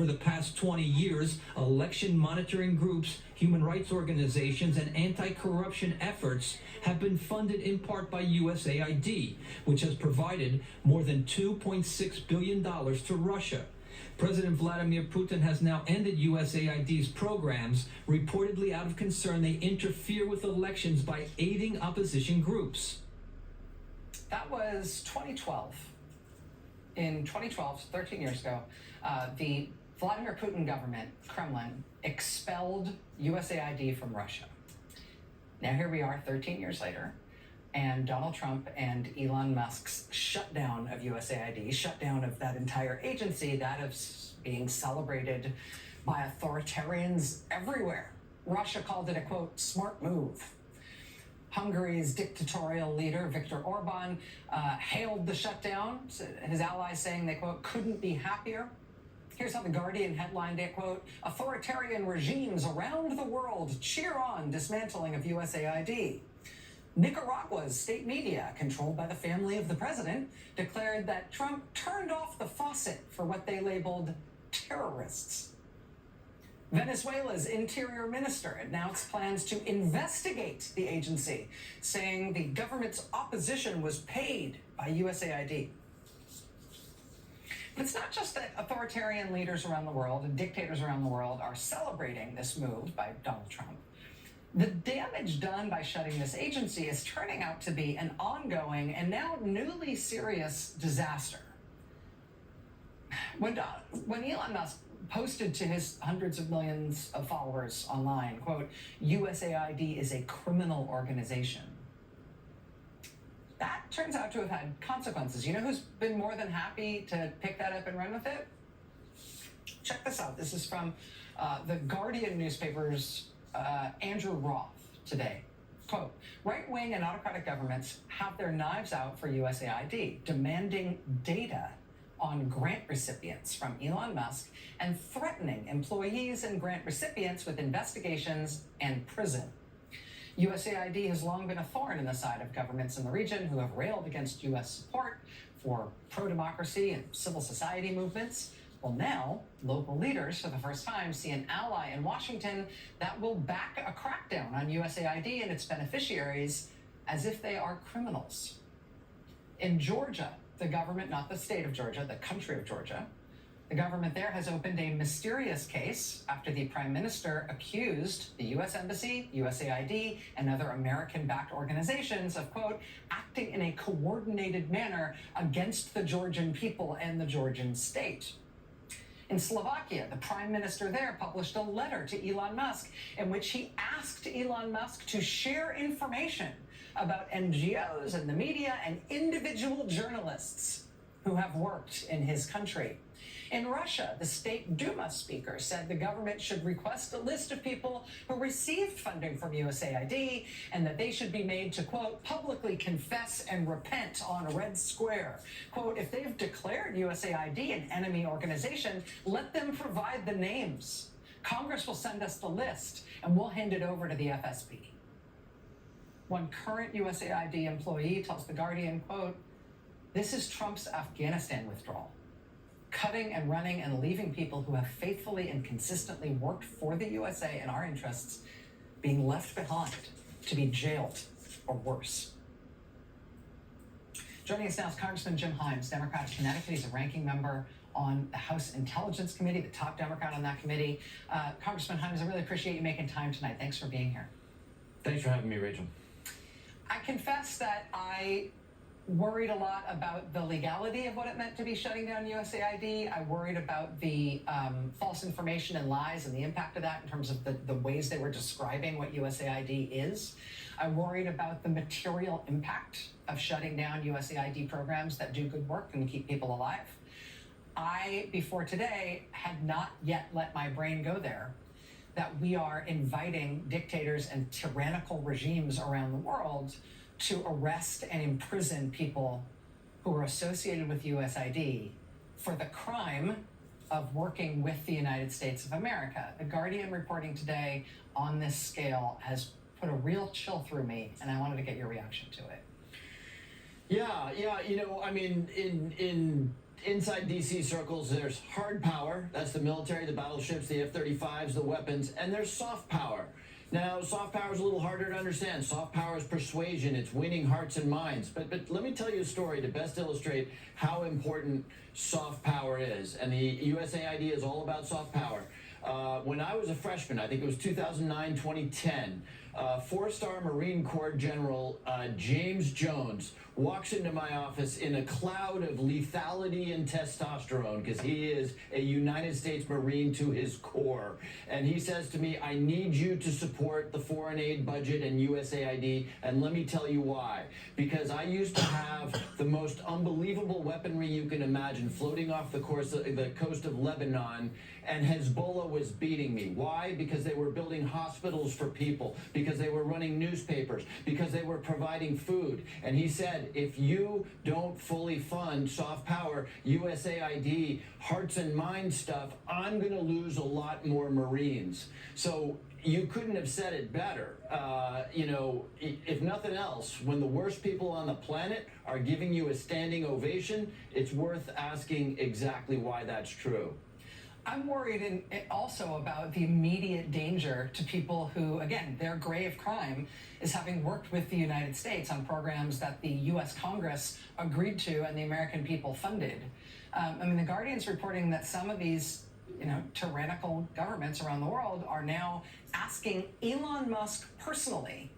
over the past 20 years, election monitoring groups, human rights organizations, and anti-corruption efforts have been funded in part by USAID, which has provided more than $2.6 billion to Russia. President Vladimir Putin has now ended USAID's programs, reportedly out of concern they interfere with elections by aiding opposition groups. That was 2012. In 2012, 13 years ago, the Vladimir Putin government, Kremlin, expelled USAID from Russia. Now here we are 13 years later, and Donald Trump and Elon Musk's shutdown of USAID, shutdown of that entire agency, that is being celebrated by authoritarians everywhere. Russia called it a, quote, smart move. Hungary's dictatorial leader, Viktor Orban, hailed the shutdown, his allies saying they, quote, couldn't be happier. Here's how the Guardian headlined it, quote, authoritarian regimes around the world cheer on dismantling of USAID. Nicaragua's state media, controlled by the family of the president, declared that Trump turned off the faucet for what they labeled terrorists. Venezuela's interior minister announced plans to investigate the agency, saying the government's opposition was paid by USAID. But it's not just that authoritarian leaders around the world and dictators around the world are celebrating this move by Donald Trump. The damage done by shutting this agency is turning out to be an ongoing and now newly serious disaster. When Elon Musk posted to his hundreds of millions of followers online, quote, USAID is a criminal organization, that turns out to have had consequences. You know who's been more than happy to pick that up and run with it? Check this out. This is from the Guardian newspaper's Andrew Roth today. Quote, right-wing and autocratic governments have their knives out for USAID, demanding data on grant recipients from Elon Musk and threatening employees and grant recipients with investigations and prison. USAID has long been a thorn in the side of governments in the region who have railed against U.S. support for pro-democracy and civil society movements. Well, now, local leaders, for the first time, see an ally in Washington that will back a crackdown on USAID and its beneficiaries as if they are criminals. In Georgia, the government, not the state of Georgia, the country of Georgia, the government there has opened a mysterious case after the prime minister accused the U.S. Embassy, USAID, and other American-backed organizations of, quote, acting in a coordinated manner against the Georgian people and the Georgian state. In Slovakia, the prime minister there published a letter to Elon Musk in which he asked Elon Musk to share information about NGOs and the media and individual journalists who have worked in his country. In Russia, the State Duma speaker said the government should request a list of people who received funding from USAID and that they should be made to, quote, publicly confess and repent on Red Square. Quote, if they've declared USAID an enemy organization, let them provide the names. Congress will send us the list and we'll hand it over to the FSB. One current USAID employee tells The Guardian, quote, this is Trump's Afghanistan withdrawal. Cutting and running and leaving people who have faithfully and consistently worked for the USA and our interests being left behind to be jailed or worse. Joining us now is Congressman Jim Himes, Democrat of Connecticut. He's a ranking member on the House Intelligence Committee, the top Democrat on that committee. Congressman Himes, I really appreciate you making time tonight. Thanks for being here. Thanks for having me, Rachel. I confess that I worried a lot about the legality of what it meant to be shutting down USAID. I worried about the false information and lies and the impact of that in terms of the ways they were describing what USAID is. I worried about the material impact of shutting down USAID programs that do good work and keep people alive. I, before today, had not yet let my brain go there, that we are inviting dictators and tyrannical regimes around the world to arrest and imprison people who are associated with USAID for the crime of working with the United States of America. The Guardian reporting today on this scale has put a real chill through me, and I wanted to get your reaction to it. Yeah, you know, I mean, in inside DC circles, there's hard power. That's the military, the battleships, the F-35s, the weapons, and there's soft power. Now, soft power is a little harder to understand. Soft power is persuasion. It's winning hearts and minds. But let me tell you a story to best illustrate how important soft power is. And the USAID is all about soft power. When I was a freshman, I think it was 2009, 2010, four-star Marine Corps General James Jones walks into my office in a cloud of lethality and testosterone because he is a United States Marine to his core. And he says to me, I need you to support the foreign aid budget and USAID, and let me tell you why. Because I used to have the most unbelievable weaponry you can imagine floating off the coast of Lebanon, and Hezbollah was beating me. Why? Because they were building hospitals for people, because they were running newspapers, because they were providing food. And he said, if you don't fully fund soft power, USAID, hearts and minds stuff, I'm going to lose a lot more Marines. So you couldn't have said it better. If nothing else, when the worst people on the planet are giving you a standing ovation, it's worth asking exactly why that's true. I'm worried also about the immediate danger to people who, again, their grave crime is having worked with the United States on programs that the U.S. Congress agreed to and the American people funded. The Guardian's reporting that some of these tyrannical governments around the world are now asking Elon Musk personally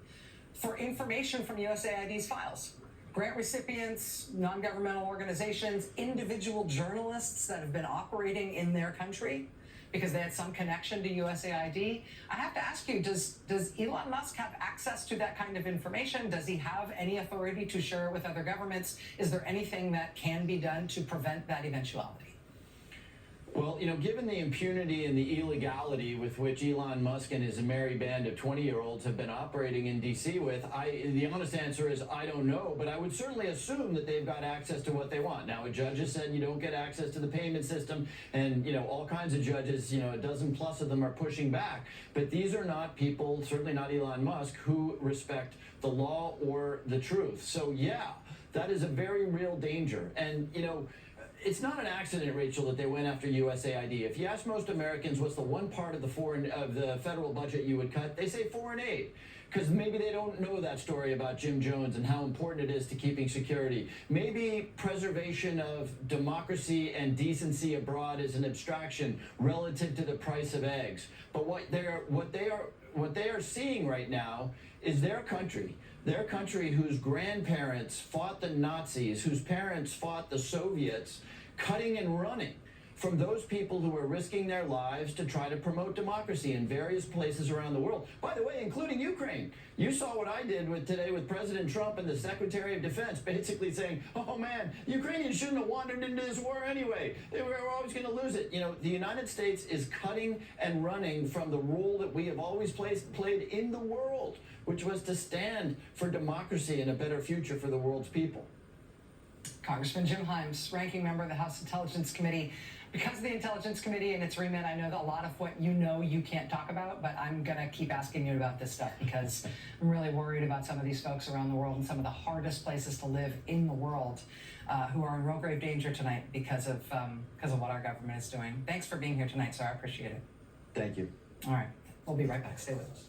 for information from USAID's files. Grant recipients, non-governmental organizations, individual journalists that have been operating in their country because they had some connection to USAID. I have to ask you, does Elon Musk have access to that kind of information? Does he have any authority to share it with other governments? Is there anything that can be done to prevent that eventuality? Well, given the impunity and the illegality with which Elon Musk and his merry band of 20-year-olds have been operating in D.C. with, the honest answer is I don't know, but I would certainly assume that they've got access to what they want. Now, a judge has said you don't get access to the payment system, and, all kinds of judges, a dozen plus of them are pushing back. But these are not people, certainly not Elon Musk, who respect the law or the truth. So, yeah, that is a very real danger. And, it's not an accident, Rachel, that they went after USAID. If you ask most Americans what's the one part of the federal budget you would cut, they say foreign aid. Because maybe they don't know that story about Jim Jones and how important it is to keeping security. Maybe preservation of democracy and decency abroad is an abstraction relative to the price of eggs. But what they are seeing right now is their country whose grandparents fought the Nazis, whose parents fought the Soviets, cutting and running from those people who are risking their lives to try to promote democracy in various places around the world. By the way, including Ukraine. You saw what I did today with President Trump and the Secretary of Defense basically saying, oh man, Ukrainians shouldn't have wandered into this war anyway. They were always going to lose it. The United States is cutting and running from the role that we have always played in the world, which was to stand for democracy and a better future for the world's people. Congressman Jim Himes, ranking member of the House Intelligence Committee. Because of the Intelligence Committee and its remit, I know that a lot of what you can't talk about, but I'm going to keep asking you about this stuff because I'm really worried about some of these folks around the world and some of the hardest places to live in the world who are in real grave danger tonight because of what our government is doing. Thanks for being here tonight, sir. I appreciate it. Thank you. All right. We'll be right back. Stay with us.